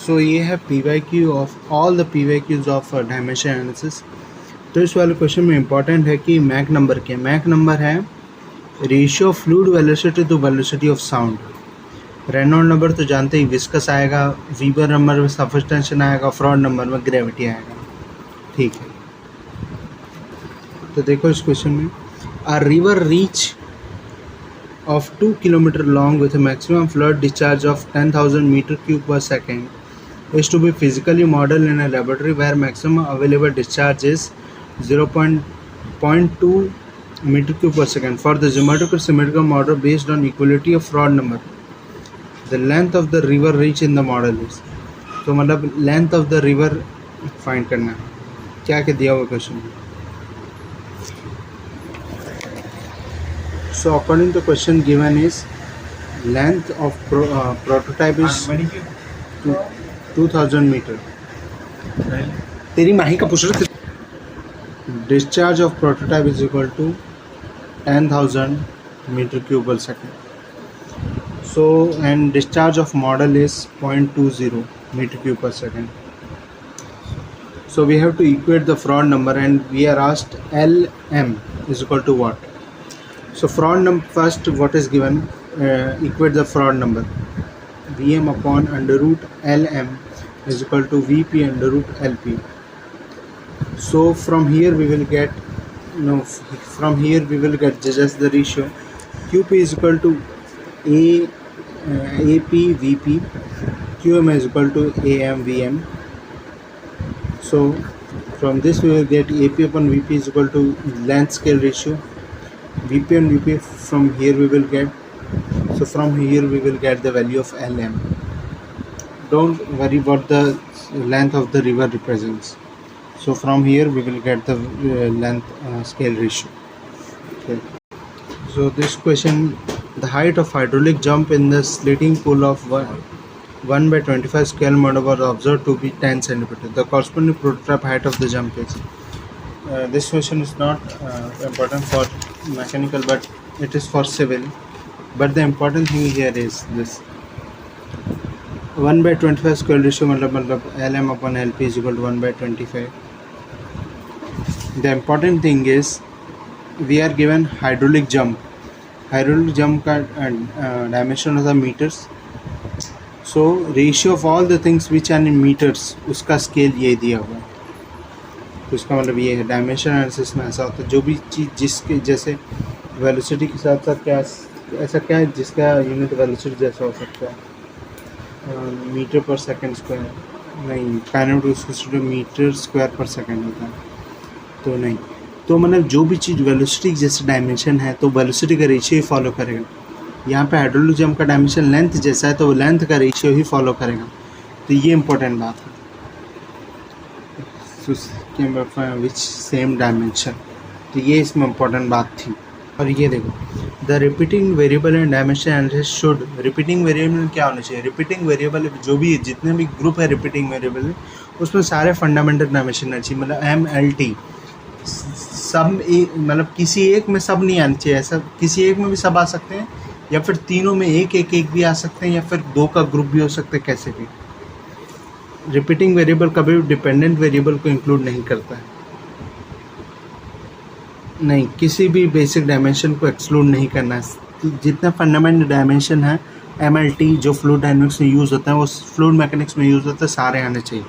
सो ये है PYQ of all the PYQs of dimension analysis. तो इस वाले क्वेश्चन में इंपॉर्टेंट है कि मैक नंबर क्या है। मैक नंबर है ratio of fluid velocity to velocity of sound. Reynold number तो जानते ही विस्कस आएगा, वीबर नंबर में सरफेस टेंशन आएगा, फ्रॉड नंबर में ग्रेविटी आएगा। ठीक है, तो देखो इस क्वेश्चन में a river reach of 2 km long with a maximum flood discharge of 10,000 meter cube per second is to be physically modeled in a laboratory where maximum available discharge is 0.2 meter cube per second. For the geometrical symmetrical model based on equality of Froude number, the length of the river reach in the model is, तो मतलब length of the river find करना है। क्या क्या दिया हुआ question में। So according to the question given is length of prototype is 2000 meter. तेरी माही का पूछ रहे थे। Discharge of prototype is equal to 10,000 meter cube per second. So and discharge of model is 0.20 meter cube per second. So we have to equate the Froude number and we are asked Lm is equal to what? So Froude number first, what is given? Equate the Froude number. Vm upon under root Lm is equal to Vp under root Lp. So from here we will get just the ratio. Qp is equal to AP Vp. Qm is equal to Am Vm. So from this we will get AP upon Vp is equal to length scale ratio. Vp and Vp from here we will get, so from here we will get the value of Lm. Don't worry what the length of the river represents. So from here we will get the length scale ratio. Okay. So this question, the height of hydraulic jump in the slitting pool of 1 by 25 scale model was observed to be 10 cm. The corresponding prototype height of the jump is. This question is not important for mechanical, but it is for civil. But the important thing here is this 1 by 25 square ratio मतलब Lm upon Lp is equal to 1 by 25. The important thing is we are given hydraulic jump का dimension of the meters. So ratio of all the things which are in meters, उसका scale ये दिया हुआ है। तो इसका मतलब ये है डायमेंशन एनालिसिस में ऐसा होता है जो भी चीज़ जिसके जैसे वेलोसिटी के साथ साथ क्या ऐसा क्या है जिसका यूनिट वेलोसिटी जैसा हो सकता है मीटर पर सेकंड स्क्वायर, नहीं काइनेमेटिक मीटर स्क्वायर पर सेकंड होता है, तो नहीं, तो मतलब जो भी चीज़ वेलोसिटी जैसे डायमेंशन है तो वेलोसिटी का रेशियो ही फॉलो करेगा। यहाँ पे हाइड्रोलिक जंप का डायमेंशन लेंथ जैसा है तो वो लेंथ का रेशियो ही फॉलो करेगा। तो ये इंपॉर्टेंट बात है, विच सेम डायमेंशन, तो ये इसमें इम्पोर्टेंट बात थी। और ये देखो the repeating variable and dimension analysis should, repeating variable क्या होना चाहिए, रिपीटिंग वेरिएबल जो भी जितने भी ग्रुप है रिपीटिंग वेरिएबल उसमें सारे फंडामेंटल डायमेंशन आना चाहिए, मतलब MLT सब एक, मतलब किसी एक में सब नहीं आना चाहिए, ऐसा किसी एक में भी सब आ सकते हैं या फिर तीनों में एक भी आ सकते हैं या फिर दो का ग्रुप भी हो सकते हैं, कैसे भी। रिपीटिंग वेरिएबल कभी भी डिपेंडेंट वेरिएबल को इंक्लूड नहीं करता है, नहीं किसी भी बेसिक डायमेंशन को एक्सक्लूड नहीं करना है। जितने फंडामेंटल डायमेंशन है MLT जो फ्लूइड डायनेमिक्स में यूज़ होता है वो फ्लूइड मैकेनिक्स में यूज़ होता है, सारे आने चाहिए।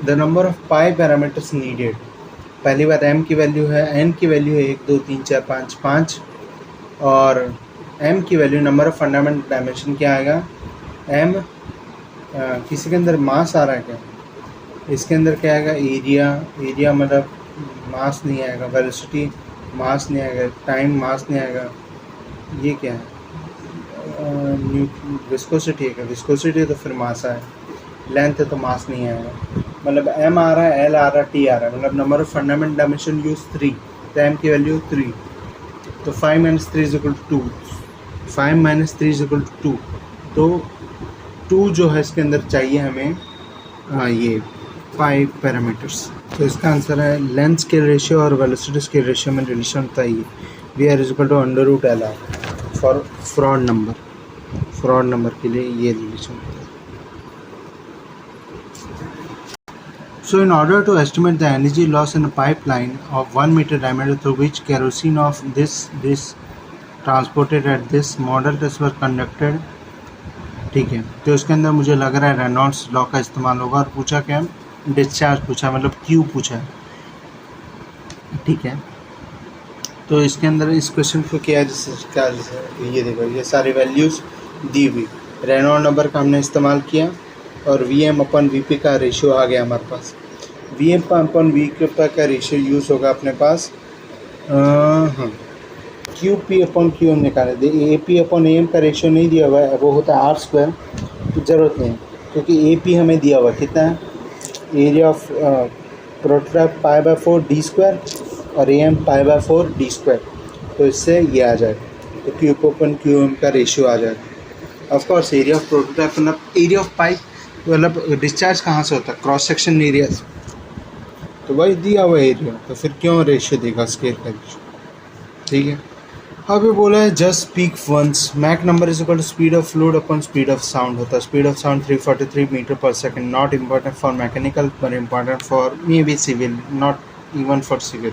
The number of pi parameters needed, पहली बार m की वैल्यू है, n की वैल्यू है 1 2 3 4 5 5 और m की value number of fundamental dimension क्या आएगा m। किसी के अंदर मास आ रहा है क्या, इसके अंदर क्या आएगा एरिया मतलब मास नहीं आएगा, वेलोसिटी मास नहीं आएगा, टाइम मास नहीं आएगा, ये क्या है विस्कोसिटी है, विस्कोसिटी है तो फिर मास आए, लेंथ है तो मास नहीं आएगा, मतलब m आ रहा है, l आ रहा है, t आ रहा है, मतलब number of fundamental dimension use 3, तो m की वैल्यू 3, तो 5 - 3 = 2, 5 - 3 = 2, तो 2 जो है इसके अंदर चाहिए हमें ये 5 पैरामीटर्स। तो इसका आंसर है लेंथ स्केल रेशियो और वेलोसिटी स्केल रेशियो में रिलेशन होता है ये V r = √LR for fraud number के लिए ये रिलेशन होता है। So in order to estimate the energy loss in a pipeline of 1 meter diameter through which kerosene of this transported at this model test were conducted, ठीक है, तो इसके अंदर मुझे लग रहा है रेनॉल्ड्स लॉ का इस्तेमाल होगा और पूछा क्या, डिस्चार्ज पूछा, मतलब क्यू पूछा है, ठीक है। तो इसके अंदर इस क्वेश्चन को क्या है, जैसे ये देखो ये सारी वैल्यूज़ दी हुई, रेनॉल्ड नंबर का हमने इस्तेमाल किया और V M upon V P का रेशियो आ गया हमारे पास। V M upon V P का रेशियो यूज़ होगा अपने पास, हाँ, Q P upon Q M निकाले दे, A P upon A M का रेशियो नहीं दिया हुआ है, वो होता है आर स्क्वायर, तो ज़रूरत नहीं, क्योंकि ए पी हमें दिया हुआ कितना है, area of prototype pi by 4 D square और A M pi by 4 D square, तो इससे ये आ जाएगा, तो क्यू अपन क्यू एम का रेशियो आ जाएगा। Of course area of prototype मतलब एरिया ऑफ पाइप, मतलब डिस्चार्ज कहाँ से होता है, क्रॉस सेक्शन एरिया से, तो वही दिया हुआ एरिया, तो फिर क्यों रेशियो देगा, स्केल का रेशियो, ठीक है। अब ये बोला है just speak once, Mach number is equal to speed of fluid upon speed of sound होता है, speed of sound 343 metre per second, not important for mechanical पर important for may be civil, not even for civil.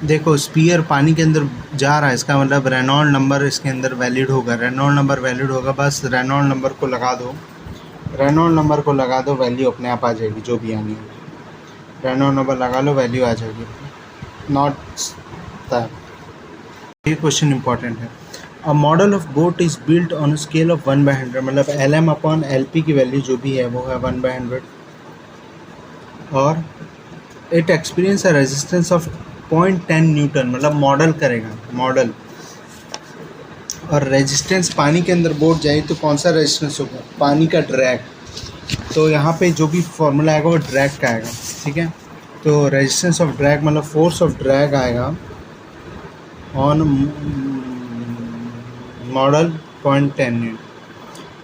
देखो sphere पानी के अंदर जा रहा है, इसका मतलब रेनॉल्ड नंबर इसके अंदर वैलिड होगा, रेनॉल्ड नंबर वैलिड होगा, बस रेनॉल्ड नंबर को लगा दो, रेनॉल्ड नंबर को लगा दो, वैल्यू अपने आप आ जाएगी, जो भी आनी है रेनॉल्ड नंबर लगा लो, वैल्यू आ जाएगी, नॉट दैट। ये क्वेश्चन इंपॉर्टेंट है। A model of boat is built on scale of 1/100, मतलब L M upon L P की वैल्यू जो भी है वो है 1/100, और it experience a resistance of 0.10 newton, मतलब मॉडल करेगा मॉडल, और रेजिस्टेंस पानी के अंदर बोट जाए तो कौन सा रेजिस्टेंस होगा, पानी का ड्रैग, तो यहाँ पे जो भी फॉर्मूला आएगा वो ड्रैग का आएगा, ठीक है। तो रेजिस्टेंस ऑफ ड्रैग मतलब फोर्स ऑफ ड्रैग आएगा on model 0.10 newton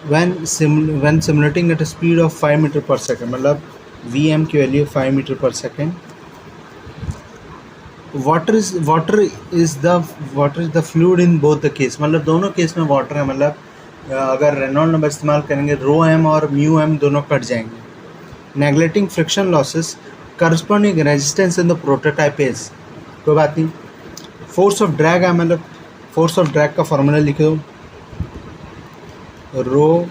when simulating at a speed of 5 metre per second, मतलब वी एम की वैल्यू 5 metre per second. Water is the fluid in both the case, मतलब दोनों case में water है, मतलब अगर रेनॉल्ड नंबर इस्तेमाल करेंगे रो एम और म्यू एम दोनों कट जाएंगे। Neglecting friction losses corresponding resistance in the prototype is, कोई बात नहीं। फोर्स ऑफ ड्रैग है, मतलब फोर्स ऑफ ड्रैग का फॉर्मूला लिख दो, rho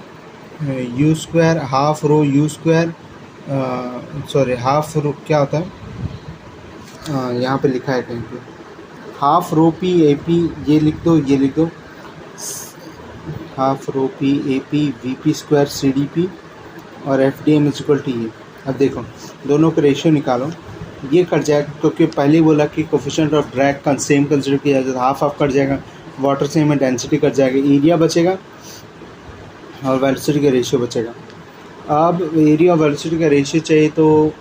U square half rho U square, sorry half rho क्या होता है, यहाँ पे लिखा है कहीं पे, half rho P A P, ये लिख दो, ये लिख दो, half rho P A P V P square C D P और F D M is equal to ये। अब देखो दोनों का रेशियो निकालो, ये कट जाएगा क्योंकि पहले ही बोला कि कोफिशिएंट ऑफ ड्रैग का सेम कंसिडर किया जाता है, हाफ कट जाएगा, वाटर से हमें डेंसिटी कट जाएगा, एरिया बचेगा और वेलोसिटी का रेशियो बचेगा। अब एरिया और वेलोसिटी का रेशियो चाहिए तो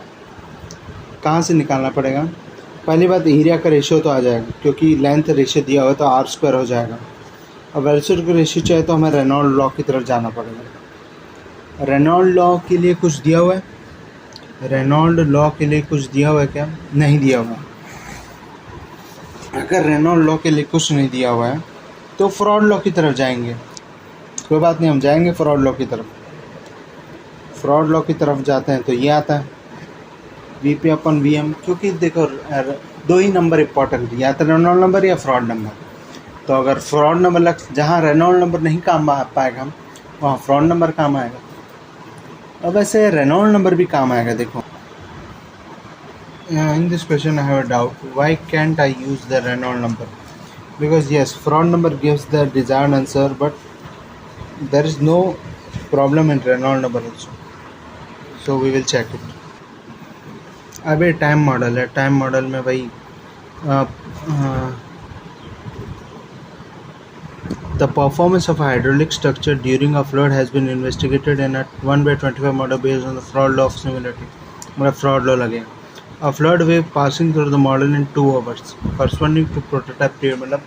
कहाँ से निकालना पड़ेगा, पहली बात एरिया का रेशियो तो आ जाएगा क्योंकि लेंथ रेशियो दिया हुआ है तो आर स्क्वायर हो जाएगा, और वेलोसिटी का रेशियो चाहिए तो हमें रेनॉल्ड लॉ की तरफ जाना पड़ेगा। रेनॉल्ड लॉ के लिए कुछ दिया हुआ है, रेनॉल्ड लॉ के लिए कुछ दिया हुआ है क्या, नहीं दिया हुआ। अगर रेनॉल्ड लॉ के लिए कुछ नहीं दिया हुआ है तो फ्रॉड लॉ की तरफ जाएंगे, कोई बात नहीं, हम जाएंगे फ्रॉड लॉ की तरफ। फ्रॉड लॉ की तरफ जाते हैं तो ये आता है वी पी अपन वी एम, क्योंकि देखो दो ही नंबर इंपॉर्टेंट, या तो रेनॉल्ड नंबर या फ्रॉड नंबर। तो अगर फ्रॉड नंबर लग जहाँ रेनॉल्ड नंबर नहीं काम आ पाएगा हम, वहाँ फ्रॉड नंबर काम आएगा। अब ऐसे रेनॉल्ड नंबर भी काम आएगा। देखो in this question I have a doubt, why can't I use the Reynolds number, because yes fraud number gives the desired answer but there is no problem in Reynolds number also, so we will check it. अब ये time model है, time model में भाई the performance of a hydraulic structure during a flood has been investigated in a 1/25 model based on the fraud law of similarity, मतलब fraud law लगेगा। A flood wave passing through the model in 2 hours corresponding to prototype period, मतलब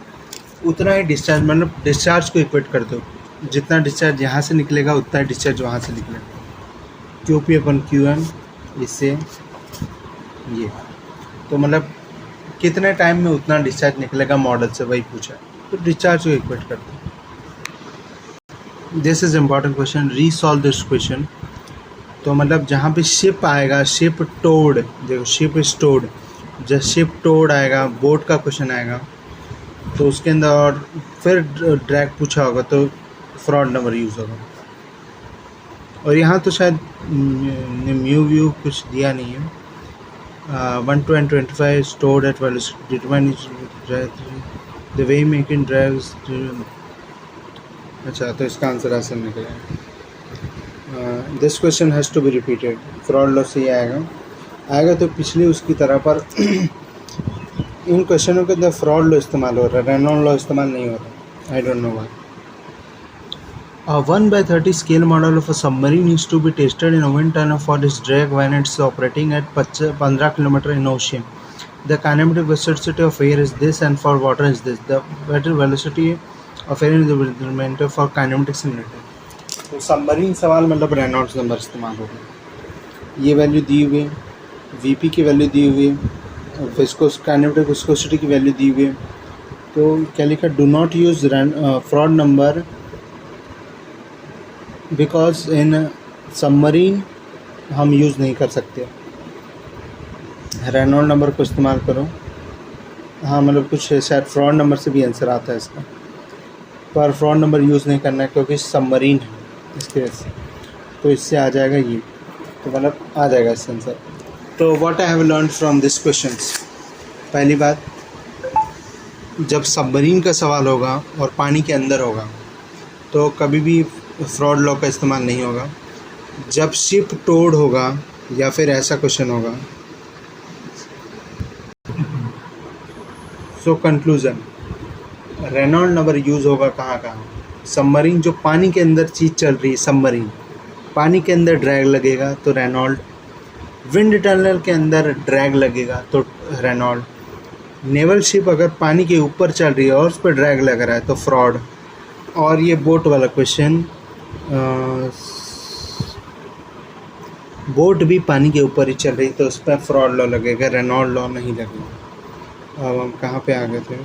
उतना ही discharge, मतलब discharge को equate कर दो, जितना discharge यहाँ से निकलेगा उतना ही डिस्चार्ज वहाँ से निकलेगा, Q P upon Q M, इससे ये, तो मतलब कितने टाइम में उतना डिस्चार्ज निकलेगा मॉडल से, वही पूछा, तो डिस्चार्ज को इक्वेट कर दो। This is important question, resolve this question. तो मतलब जहाँ पे शिप आएगा, शिप टोड, देखो शिप इज टोड, जब शिप टोड आएगा, बोट का क्वेश्चन आएगा तो उसके अंदर और फिर ड्रैग पूछा होगा तो फ्रॉड नंबर यूज़ होगा। और यहाँ तो शायद म्यू व्यू कुछ दिया नहीं है। 125 stored at velocity determine the way making drives to, अच्छा तो इसका आंसर आंसर निकला। This question has to be repeated, फ्रॉड लॉस ही आएगा तो पिछली उसकी तरह, पर इन क्वेश्चनों के अंदर फ्रॉड लॉ इस्तेमाल हो रहा है, रेनॉल्ड लॉ इस्तेमाल नहीं हो रहा। I don't know why. A 1/30 scale model of a submarine is to be tested in a wind tunnel for its drag when it's operating at 15 km in ocean. The kinematic velocity of air is this and for water is this. The better velocity of air is the determinant for kinematic similarity. तो submarine सवाल मतलब Reynolds number इस्तेमाल होगा। ये value दी हुई, VP की value दी हुई, kinematic viscosity की वैल्यू दी हुई। तो क्या लिखा, do not use fraud number because in submarine हम यूज़ नहीं कर सकते, रेनॉल्ड नंबर को इस्तेमाल करो। हाँ मतलब कुछ शायद फ्रॉड नंबर से भी आंसर आता है इसका, पर फ्रॉड नंबर यूज़ नहीं करना है क्योंकि सबमरीन है इसके वजह से। तो इससे आ जाएगा ये, तो मतलब आ जाएगा इससे आंसर। तो what I have learn from this questions, पहली बात, जब सबमरीन का सवाल होगा और पानी के अंदर होगा तो कभी भी फ्रॉड लॉ का इस्तेमाल नहीं होगा। जब शिप टोड होगा या फिर ऐसा क्वेश्चन होगा। So conclusion, Reynold number use होगा कहाँ कहाँ, सबमरीन जो पानी के अंदर चीज़ चल रही है, सबमरीन पानी के अंदर ड्रैग लगेगा तो रेनॉल्ड, विंड टनल के अंदर ड्रैग लगेगा तो रेनॉल्ड, नेवल शिप अगर पानी के ऊपर चल रही है और उस पर ड्रैग लग रहा है तो फ्रॉड। और ये बोट वाला क्वेश्चन, बोट भी पानी के ऊपर ही चल रही तो उस पर फ्रॉड लॉ लगेगा, रेनॉल्ड लॉ नहीं लगेगा। अब हम कहाँ पे आ गए थे,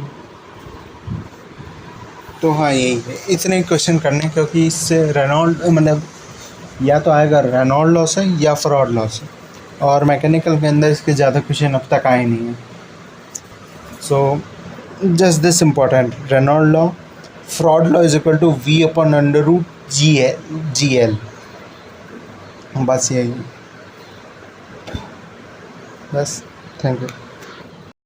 तो हाँ यही है, इतने क्वेश्चन करने, क्योंकि इससे रेनॉल्ड मतलब या तो आएगा रेनॉल्ड लॉ से या फ्रॉड लॉ से, और मैकेनिकल के अंदर इसके ज़्यादा क्वेश्चन अब तक आए नहीं हैं। So just this important, Reynold law, Froude law is equal to V/√GL, बस यही, बस, थैंक यू।